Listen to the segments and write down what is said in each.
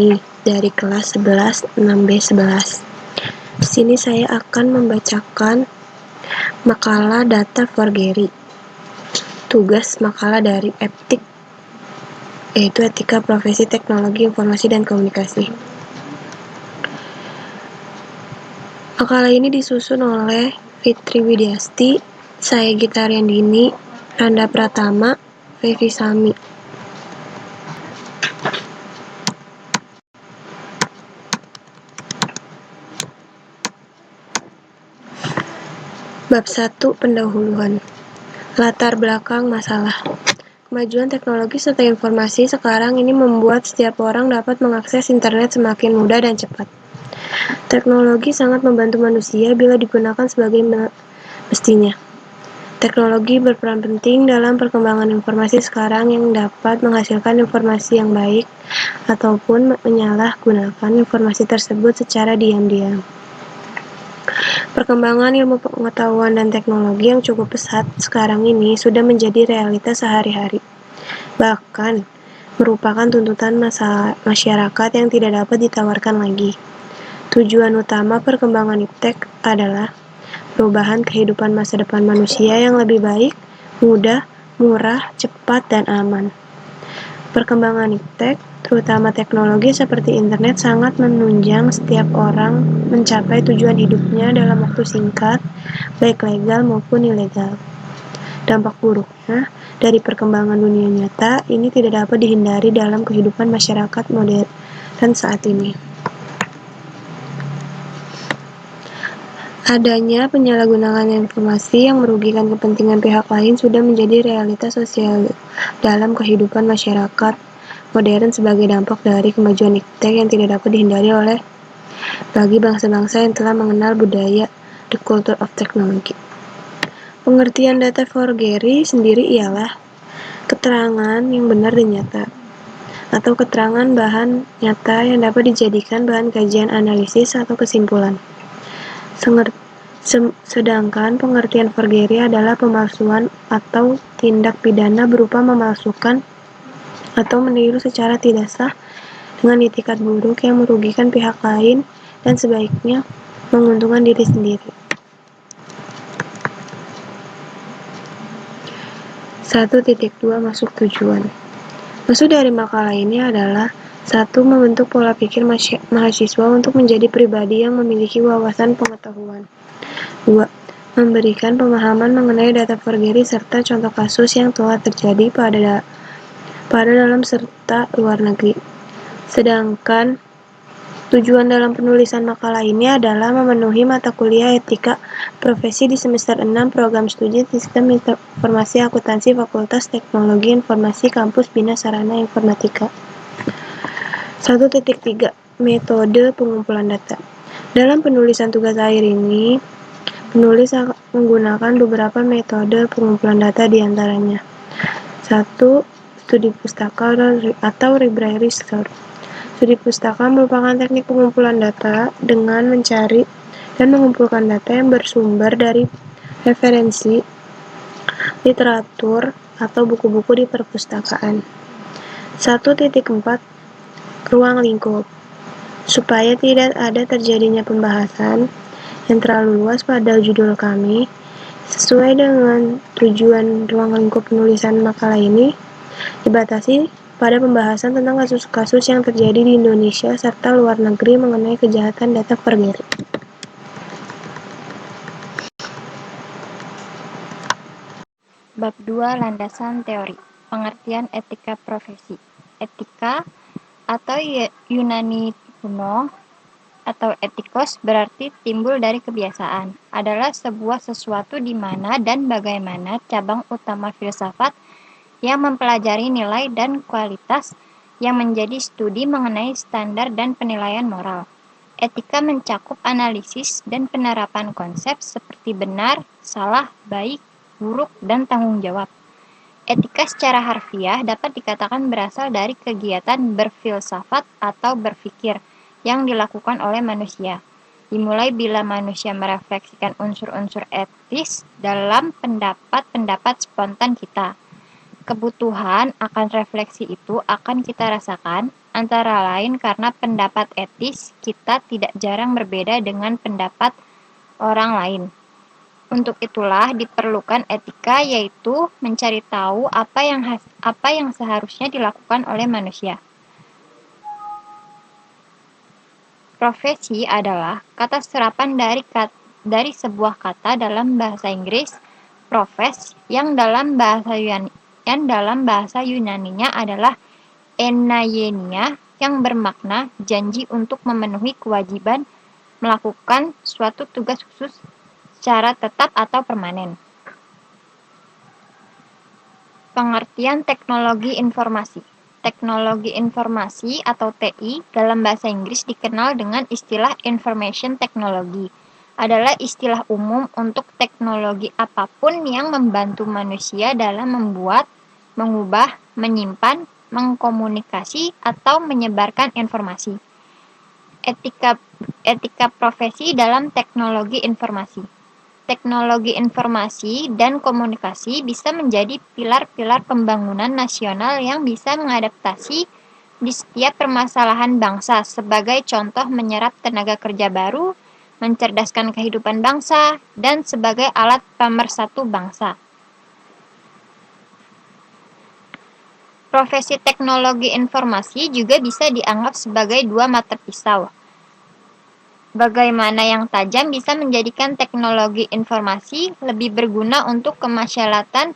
ini dari kelas 11 6B11. Di sini saya akan membacakan makalah Data for Gary. Tugas makalah dari EPTIK, yaitu Etika Profesi Teknologi Informasi dan Komunikasi. Makalah ini disusun oleh Fitri Widyasti, saya Gita Aryandini, Randa Pratama, Fevi Sami. Bab 1. Pendahuluan. Latar belakang masalah. Kemajuan teknologi serta informasi sekarang ini membuat setiap orang dapat mengakses internet semakin mudah dan cepat. Teknologi sangat membantu manusia bila digunakan sebagai mestinya. Teknologi berperan penting dalam perkembangan informasi sekarang yang dapat menghasilkan informasi yang baik ataupun menyalahgunakan informasi tersebut secara diam-diam. Perkembangan ilmu pengetahuan dan teknologi yang cukup pesat sekarang ini sudah menjadi realitas sehari-hari. Bahkan merupakan tuntutan masyarakat yang tidak dapat ditawarkan lagi. Tujuan utama perkembangan iptek adalah perubahan kehidupan masa depan manusia yang lebih baik, mudah, murah, cepat, dan aman. Perkembangan iptek, terutama teknologi seperti internet, sangat menunjang setiap orang mencapai tujuan hidupnya dalam waktu singkat, baik legal maupun ilegal. Dampak buruknya dari perkembangan dunia nyata ini tidak dapat dihindari dalam kehidupan masyarakat modern saat ini. Adanya penyalahgunaan informasi yang merugikan kepentingan pihak lain sudah menjadi realitas sosial dalam kehidupan masyarakat modern sebagai dampak dari kemajuan iptek yang tidak dapat dihindari oleh bagi bangsa-bangsa yang telah mengenal budaya the culture of technology. Pengertian data for Gary sendiri ialah keterangan yang benar dan nyata, atau keterangan bahan nyata yang dapat dijadikan bahan kajian analisis atau kesimpulan. Sedangkan pengertian forgery adalah pemalsuan atau tindak pidana berupa memalsukan atau meniru secara tidak sah dengan itikat buruk yang merugikan pihak lain dan sebaiknya menguntungkan diri sendiri. 1.2 Masuk tujuan. Maksud dari makalah ini adalah 1. Membentuk pola pikir mahasiswa untuk menjadi pribadi yang memiliki wawasan pengetahuan. 2. Memberikan pemahaman mengenai data forgery serta contoh kasus yang telah terjadi pada dalam serta luar negeri. Sedangkan tujuan dalam penulisan makalah ini adalah memenuhi mata kuliah etika profesi di semester 6 program studi Sistem Informasi Akuntansi Fakultas Teknologi Informasi Kampus Bina Sarana Informatika. 1.3 Metode pengumpulan data. Dalam penulisan tugas akhir ini, penulis akan menggunakan beberapa metode pengumpulan data diantaranya. 1. Studi pustaka atau library search. Studi pustaka merupakan teknik pengumpulan data dengan mencari dan mengumpulkan data yang bersumber dari referensi, literatur, atau buku-buku di perpustakaan. 1.4 Ruang lingkup. Supaya tidak ada terjadinya pembahasan yang terlalu luas pada judul kami, sesuai dengan tujuan ruang lingkup penulisan makalah ini, dibatasi pada pembahasan tentang kasus-kasus yang terjadi di Indonesia serta luar negeri mengenai kejahatan data forgery. Bab 2 Landasan Teori. Pengertian etika profesi. Etika atau Yunani kuno atau etikos berarti timbul dari kebiasaan, adalah sebuah sesuatu di mana dan bagaimana cabang utama filsafat yang mempelajari nilai dan kualitas yang menjadi studi mengenai standar dan penilaian moral. Etika mencakup analisis dan penerapan konsep seperti benar, salah, baik, buruk, dan tanggung jawab. Etika secara harfiah dapat dikatakan berasal dari kegiatan berfilsafat atau berpikir yang dilakukan oleh manusia, dimulai bila manusia merefleksikan unsur-unsur etis dalam pendapat-pendapat spontan kita. Kebutuhan akan refleksi itu akan kita rasakan Antara lain karena pendapat etis kita tidak jarang berbeda dengan pendapat orang lain. Untuk itulah diperlukan etika, yaitu mencari tahu apa yang seharusnya dilakukan oleh manusia. Profesi adalah kata serapan dari sebuah kata dalam bahasa Inggris profes yang dalam bahasa Yunaninya adalah enaienia, yang bermakna janji untuk memenuhi kewajiban melakukan suatu tugas khusus secara tetap atau permanen. Pengertian teknologi informasi. Teknologi informasi atau TI dalam bahasa Inggris dikenal dengan istilah information technology. Adalah istilah umum untuk teknologi apapun yang membantu manusia dalam membuat, mengubah, menyimpan, mengkomunikasi, atau menyebarkan informasi. Etika profesi dalam teknologi informasi. Teknologi informasi dan komunikasi bisa menjadi pilar-pilar pembangunan nasional yang bisa mengadaptasi di setiap permasalahan bangsa, sebagai contoh menyerap tenaga kerja baru, mencerdaskan kehidupan bangsa, dan sebagai alat pemersatu bangsa. Profesi teknologi informasi juga bisa dianggap sebagai dua mata pisau. Bagaimana yang tajam bisa menjadikan teknologi informasi lebih berguna untuk kemaslahatan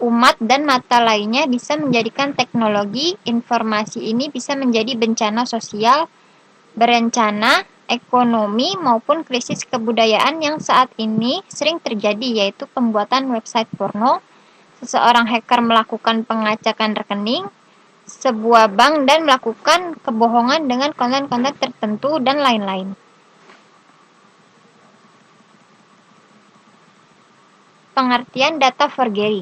umat, dan mata lainnya bisa menjadikan teknologi informasi ini bisa menjadi bencana sosial, berencana, ekonomi, maupun krisis kebudayaan yang saat ini sering terjadi, yaitu pembuatan website porno, seseorang hacker melakukan pengacakan rekening sebuah bank dan melakukan kebohongan dengan konten-konten tertentu, dan lain-lain. Pengertian data forgery.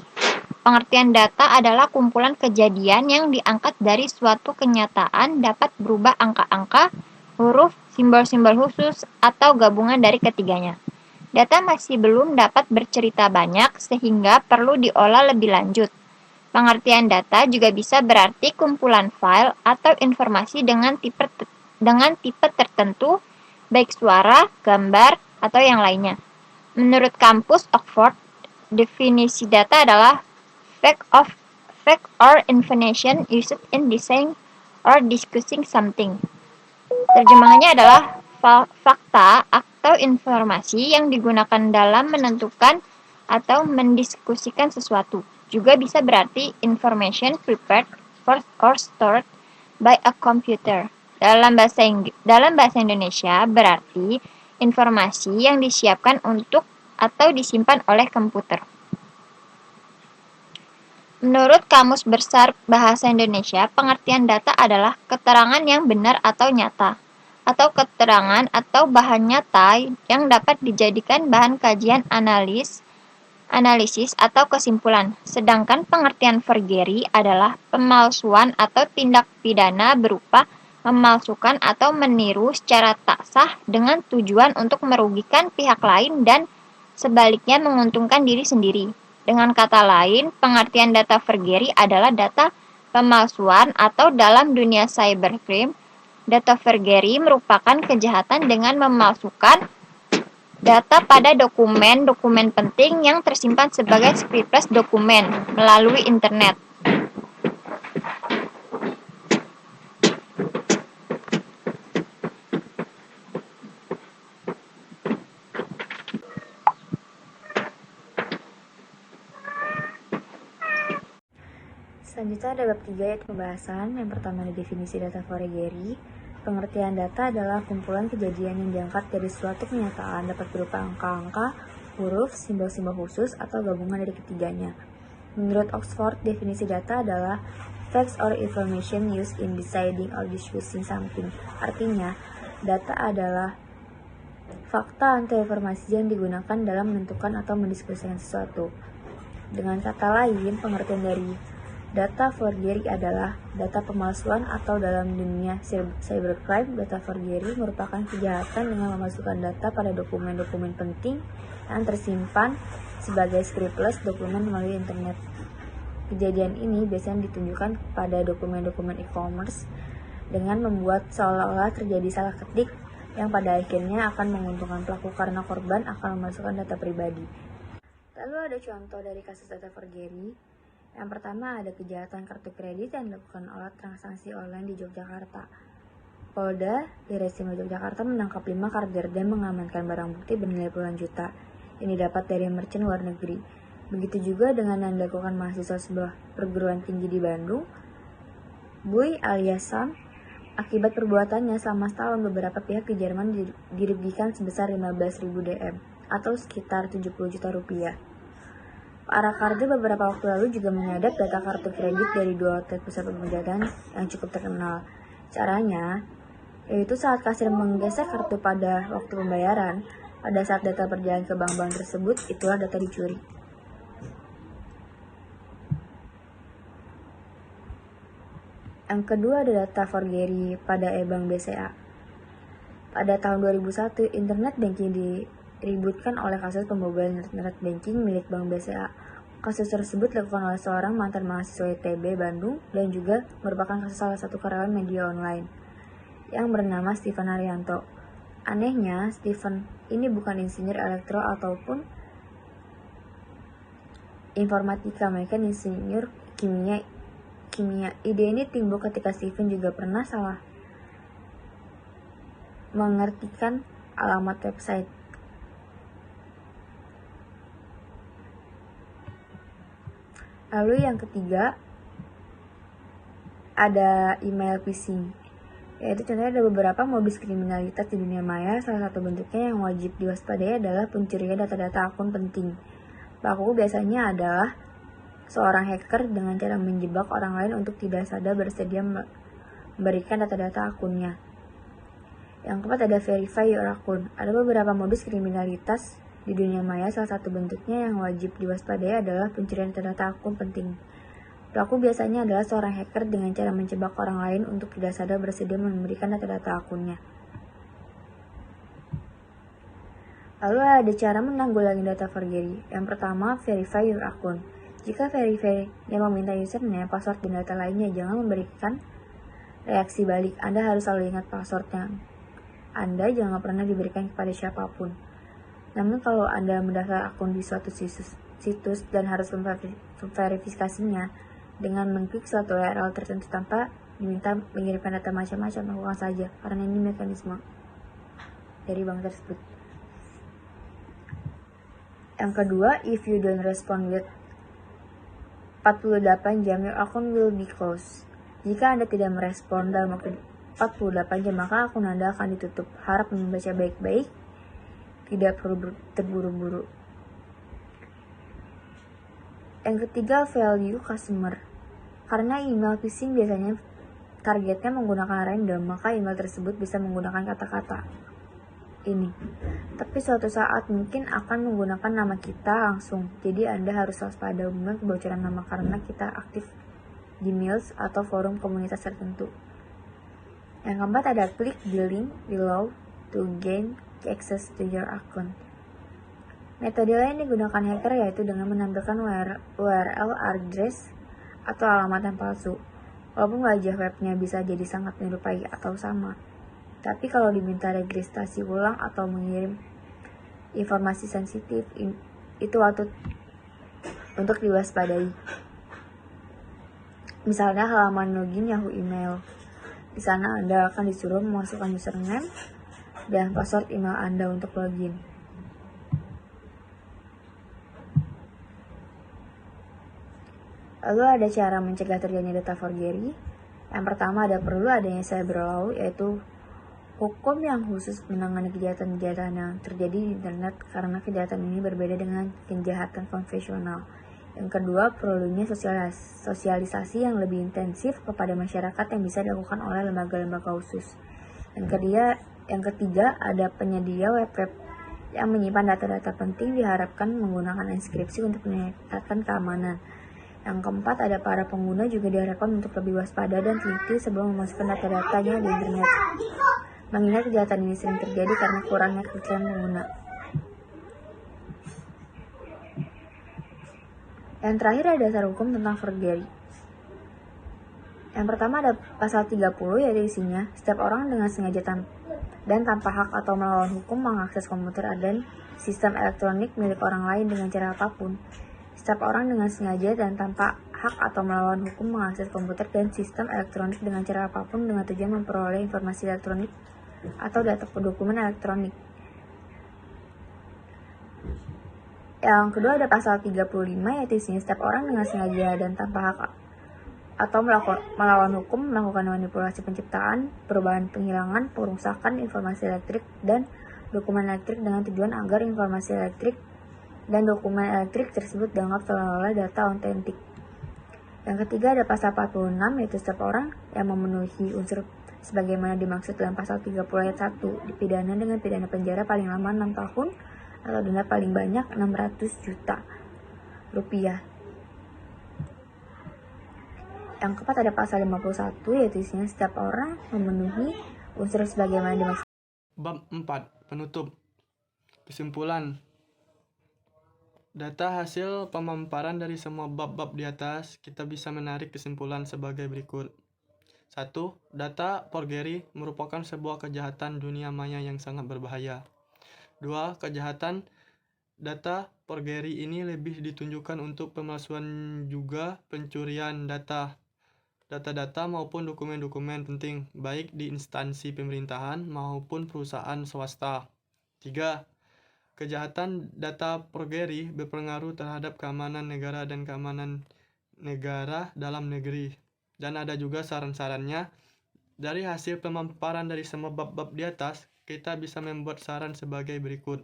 Pengertian data adalah kumpulan kejadian yang diangkat dari suatu kenyataan, dapat berubah angka-angka, huruf, simbol-simbol khusus, atau gabungan dari ketiganya. Data masih belum dapat bercerita banyak sehingga perlu diolah lebih lanjut. Pengertian data juga bisa berarti kumpulan file atau informasi dengan tipe tertentu, baik suara, gambar, atau yang lainnya. Menurut kampus Oxford, definisi data adalah fact or information used in deciding or discussing something. Terjemahannya adalah fakta atau informasi yang digunakan dalam menentukan atau mendiskusikan sesuatu. Juga bisa berarti information prepared for or stored by a computer. Dalam bahasa Indonesia berarti informasi yang disiapkan untuk atau disimpan oleh komputer. Menurut Kamus Besar Bahasa Indonesia, pengertian data adalah keterangan yang benar atau nyata, atau keterangan atau bahan nyata yang dapat dijadikan bahan kajian analisis atau kesimpulan. Sedangkan pengertian forgery adalah pemalsuan atau tindak pidana berupa memalsukan atau meniru secara tak sah dengan tujuan untuk merugikan pihak lain dan sebaliknya menguntungkan diri sendiri. Dengan kata lain, pengertian data forgery adalah data pemalsuan, atau dalam dunia cybercrime, data forgery merupakan kejahatan dengan memalsukan data pada dokumen penting yang tersimpan sebagai scriptless dokumen melalui internet. Selanjutnya ada bab 3, yaitu pembahasan. Yang pertama ada definisi data forgery. Pengertian data adalah kumpulan kejadian yang diangkat dari suatu kenyataan, dapat berupa angka-angka, huruf, simbol-simbol khusus, atau gabungan dari ketiganya. Menurut Oxford, definisi data adalah facts or information used in deciding or discussing something. Artinya, data adalah fakta atau informasi yang digunakan dalam menentukan atau mendiskusikan sesuatu. Dengan kata lain, pengertian dari data forgery adalah data pemalsuan, atau dalam dunia cybercrime, data forgery merupakan kejahatan dengan memasukkan data pada dokumen-dokumen penting yang tersimpan sebagai scriptless dokumen melalui internet. Kejadian ini biasanya ditunjukkan pada dokumen-dokumen e-commerce dengan membuat seolah-olah terjadi salah ketik yang pada akhirnya akan menguntungkan pelaku karena korban akan memasukkan data pribadi. Lalu ada contoh dari kasus data forgery. Yang pertama ada kejahatan kartu kredit yang dilakukan oleh transaksi online di Yogyakarta. Polda di Resimo Yogyakarta menangkap 5 karder dan mengamankan barang bukti bernilai puluhan juta yang didapat dari merchant luar negeri. Begitu juga dengan yang dilakukan mahasiswa sebuah perguruan tinggi di Bandung, Buy alias Sam. Akibat perbuatannya selama setahun beberapa pihak di Jerman dirugikan sebesar 15.000 DM atau sekitar 70 juta rupiah. Para karder beberapa waktu lalu juga menyadap data kartu kredit dari 2 hotel pusat perbelanjaan yang cukup terkenal. Caranya yaitu saat kasir menggeser kartu pada waktu pembayaran, pada saat data berjalan ke bank-bank tersebut, itulah data dicuri. Yang kedua ada data forgery pada e-bank BCA. Pada tahun 2001, internet banking diributkan oleh kasus pembobolan internet banking milik Bank BCA. Kasus tersebut dilakukan oleh seorang mantan mahasiswa ITB Bandung dan juga merupakan kasus salah satu karyawan media online yang bernama Stephen Haryanto. Anehnya, Stephen ini bukan insinyur elektro ataupun informatika, melainkan insinyur kimia. Ide ini timbul ketika Stephen juga pernah salah mengertikan alamat website. Lalu yang ketiga ada email phishing, yaitu contohnya ada beberapa modus kriminalitas di dunia maya. Salah satu bentuknya yang wajib diwaspadai adalah pencurian data-data akun penting. Pelaku biasanya adalah seorang hacker dengan cara menjebak orang lain untuk tidak sadar bersedia memberikan data-data akunnya. Yang keempat ada verify your account. Ada beberapa modus kriminalitas di dunia maya. Salah satu bentuknya yang wajib diwaspadai adalah pencurian data akun penting. Pelaku biasanya adalah seorang hacker dengan cara menjebak orang lain untuk tidak sadar bersedia memberikan data-data akunnya. Lalu ada cara menanggulangi data forgery. Yang pertama, verify your account. Jika verify yang meminta username, password, dan data lainnya, jangan memberikan reaksi balik. Anda harus selalu ingat passwordnya. Anda jangan pernah diberikan kepada siapapun. Namun kalau Anda mendaftar akun di suatu situs dan harus memverifikasinya dengan mengklik suatu URL tertentu tanpa diminta mengirimkan data macam-macam, lakukan saja, karena ini mekanisme dari bank tersebut. Yang kedua, if you don't respond with 48 jam, your account will be closed. Jika Anda tidak merespon dalam waktu 48 jam, maka akun Anda akan ditutup. Harap membaca baik-baik, tidak perlu terburu-buru. Yang ketiga, value customer. Karena email phishing biasanya targetnya menggunakan random, maka email tersebut bisa menggunakan kata-kata ini. Tapi suatu saat mungkin akan menggunakan nama kita langsung. Jadi Anda harus waspada umumnya kebocoran nama karena kita aktif di mails atau forum komunitas tertentu. Yang keempat ada klik the link below to gain access to your account. Metode lain digunakan hacker yaitu dengan menampilkan URL address atau alamat yang palsu. Walaupun wajah webnya bisa jadi sangat menyerupai atau sama. Tapi kalau diminta registrasi ulang atau mengirim informasi sensitif, itu patut untuk diwaspadai. Misalnya halaman login Yahoo email. Di sana Anda akan disuruh memasukkan username dan password email Anda untuk login. Lalu ada cara mencegah terjadinya data forgery. Yang pertama perlu adanya cyber law, yaitu hukum yang khusus menangani kejahatan-kejahatan yang terjadi di internet karena kejahatan ini berbeda dengan kejahatan konvensional. Yang kedua, perlunya sosialisasi yang lebih intensif kepada masyarakat yang bisa dilakukan oleh lembaga-lembaga khusus. Yang ketiga, ada penyedia web yang menyimpan data-data penting diharapkan menggunakan enkripsi untuk meningkatkan keamanan. Yang keempat, ada para pengguna juga diharapkan untuk lebih waspada dan teliti sebelum memasukkan data-datanya di internet. Mengingat kejahatan ini sering terjadi karena kurangnya kepercayaan pengguna. Yang terakhir ada dasar hukum tentang forgery. Yang pertama ada pasal 30, yaitu isinya, setiap orang dengan sengaja dan tanpa hak atau melawan hukum mengakses komputer dan sistem elektronik milik orang lain dengan cara apapun. Setiap orang dengan sengaja dan tanpa hak atau melawan hukum mengakses komputer dan sistem elektronik dengan cara apapun dengan tujuan memperoleh informasi elektronik atau data dokumen elektronik. Yang kedua ada pasal 35, yaitu isinya setiap orang dengan sengaja dan tanpa hak atau melawan hukum melakukan manipulasi penciptaan, perubahan, penghilangan, perusakan informasi elektrik dan dokumen elektrik dengan tujuan agar informasi elektrik dan dokumen elektrik tersebut dianggap seolah-olah data otentik. Yang ketiga ada pasal 46, yaitu setiap orang yang memenuhi unsur sebagaimana dimaksud dalam pasal 30 ayat 1 dipidana dengan pidana penjara paling lama 6 tahun atau denda paling banyak 600 juta rupiah. Yang keempat ada pasal 51, yaitu isinya setiap orang memenuhi unsur sebagaimana dimaksud. Bab 4. Penutup. Kesimpulan. Data hasil pemaparan dari semua bab-bab di atas, kita bisa menarik kesimpulan sebagai berikut. 1. Data forgery merupakan sebuah kejahatan dunia maya yang sangat berbahaya. 2. Kejahatan data forgery ini lebih ditunjukkan untuk pemalsuan juga pencurian data maupun dokumen-dokumen penting, baik di instansi pemerintahan maupun perusahaan swasta. 3. Kejahatan data forgery berpengaruh terhadap keamanan negara dan keamanan negara dalam negeri. Dan ada juga saran-sarannya. Dari hasil pemaparan dari semua bab-bab di atas, kita bisa membuat saran sebagai berikut.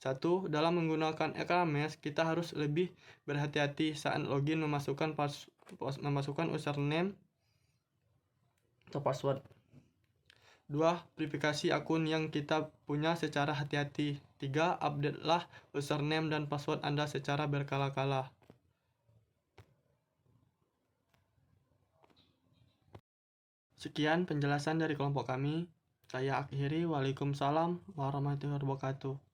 1. Dalam menggunakan LKMS, kita harus lebih berhati-hati saat login memasukkan username atau password. 2. Verifikasi akun yang kita punya secara hati-hati. 3. Update-lah username dan password Anda secara berkala-kala. Sekian penjelasan dari kelompok kami. Saya akhiri. Waalaikumsalam warahmatullahi wabarakatuh.